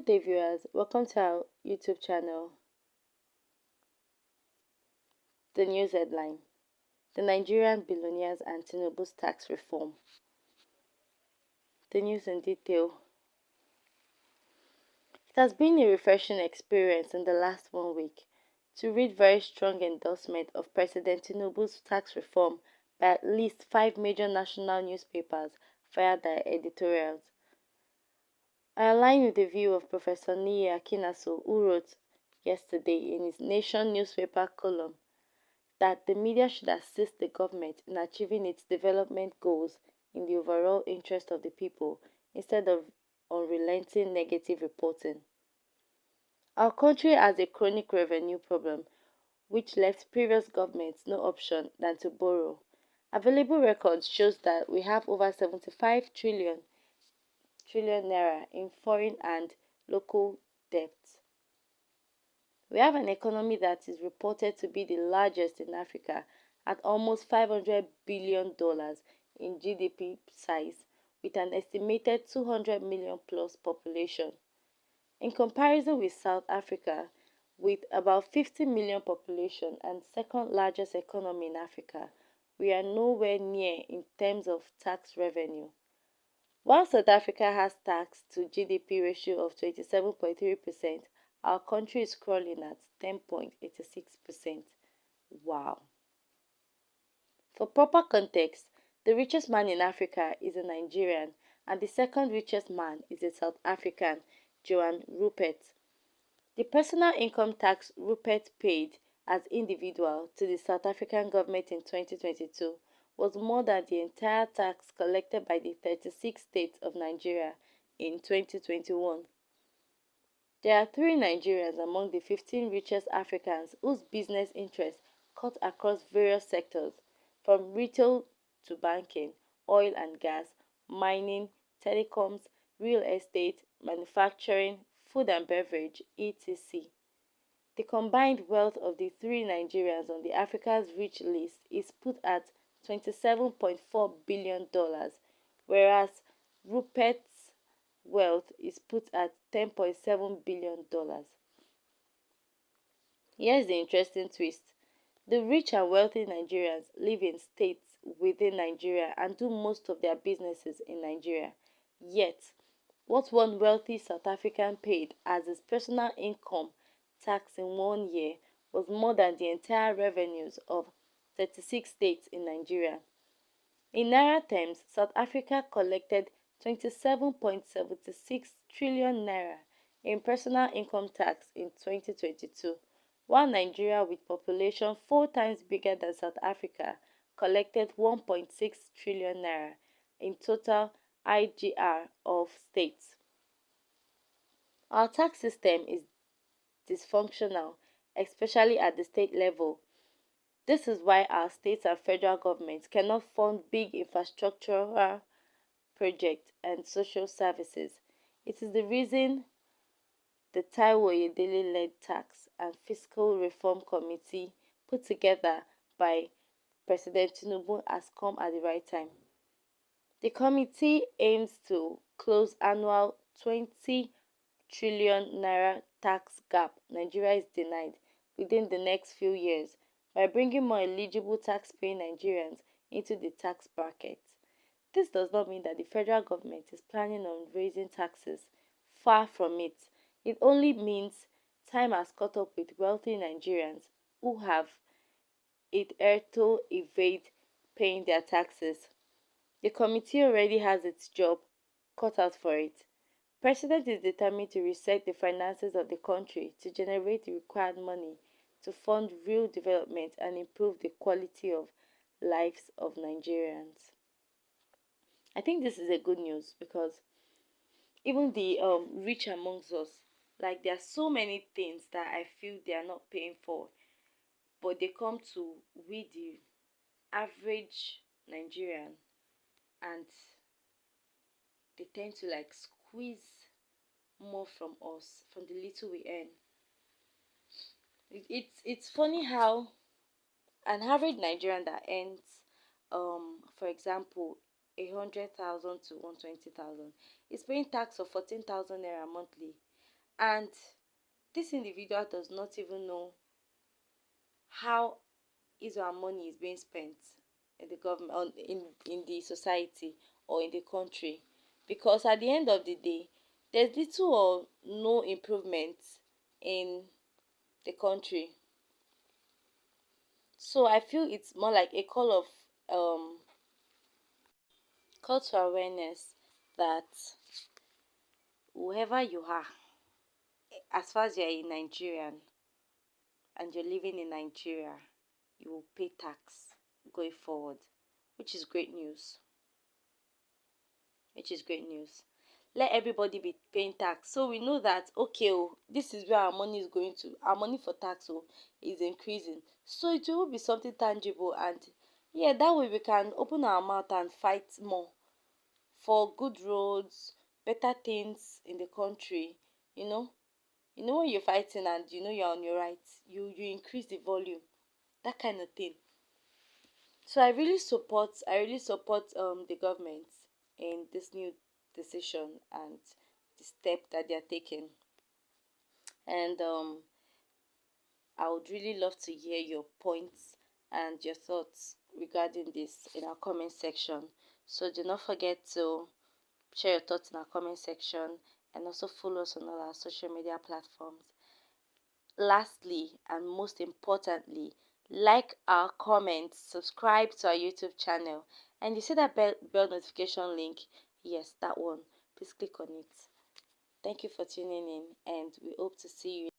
day, viewers. Welcome to our YouTube channel. The news headline: The Nigerian billionaires and Tinubu's tax reform. The news in detail. It has been a refreshing experience in the last 1 week to read very strong endorsement of President Tinubu's tax reform by at least 5 major national newspapers via their editorials. I align with the view of Professor Niyi Akinaso, who wrote yesterday in his Nation newspaper column that the media should assist the government in achieving its development goals in the overall interest of the people instead of unrelenting negative reporting. Our country has a chronic revenue problem which left previous governments no option than to borrow. Available records shows that we have over 75 trillion naira in foreign and local debt. We have an economy that is reported to be the largest in Africa at almost $500 billion in GDP size, with an estimated 200 million plus population. In comparison with South Africa, with about 50 million population and second largest economy in Africa, we are nowhere near in terms of tax revenue. While South Africa has tax to GDP ratio of 27.3%, our country is crawling at 10.86%. Wow. For proper context, the richest man in Africa is a Nigerian and the second richest man is a South African, Johan Rupert. The personal income tax Rupert paid as individual to the South African government in 2022 was more than the entire tax collected by the 36 states of Nigeria in 2021. There are 3 Nigerians among the 15 richest Africans whose business interests cut across various sectors, from retail to banking, oil and gas, mining, telecoms, real estate, manufacturing, food and beverage, etc. The combined wealth of the 3 Nigerians on the Africa's Rich list is put at $27.4 billion, whereas Rupert's wealth is put at $10.7 billion. Here's the interesting twist. The rich and wealthy Nigerians live in states within Nigeria and do most of their businesses in Nigeria. Yet, what one wealthy South African paid as his personal income tax in 1 year was more than the entire revenues of 36 states in Nigeria. In naira terms, South Africa collected 27.76 trillion naira in personal income tax in 2022, while Nigeria, with population 4 times bigger than South Africa, collected 1.6 trillion naira in total IGR of states. Our tax system is dysfunctional, especially at the state level. This is why our states and federal governments cannot fund big infrastructural projects and social services. It is the reason the Taiwo Oyedele-led Tax and Fiscal Reform Committee put together by President Tinubu has come at the right time. The committee aims to close annual 20 trillion naira tax gap Nigeria is denied within the next few years by bringing more eligible tax-paying Nigerians into the tax bracket. This does not mean that the federal government is planning on raising taxes. Far from it. It only means time has caught up with wealthy Nigerians who have hitherto evade paying their taxes. The committee already has its job cut out for it. President is determined to reset the finances of the country to generate the required money to fund real development and improve the quality of lives of Nigerians. I think this is a good news because even the rich amongst us, like there are so many things that I feel they are not paying for, but they come to we the average Nigerian and they tend to like squeeze more from us, from the little we earn. It's funny how an average Nigerian that earns, for example, 100,000 to 120,000 is paying tax of 14,000 naira monthly, And this individual does not even know how his or her money is being spent in the government, in the society or in the country, because at the end of the day there's little or no improvement in the country. So I feel it's more like a call to awareness that whoever you are, as far as you're a Nigerian and you're living in Nigeria, you will pay tax going forward, which is great news. Which is great news. Let everybody be paying tax, so we know that okay, oh, this is where our money is going to. Our money for tax, oh, is increasing, so it will be something tangible, and yeah, that way we can open our mouth and fight more for good roads, better things in the country. You know, when you're fighting and you know you're on your right, you increase the volume, that kind of thing. So I really support the government in this new decision and the step that they are taking. And I would really love to hear your points and your thoughts regarding this in our comment section. So do not forget to share your thoughts in our comment section, and also follow us on all our social media platforms. Lastly, and most importantly, like our comments, subscribe to our YouTube channel, and you see that bell notification link? Yes, that one. Please click on it. Thank you for tuning in, and we hope to see you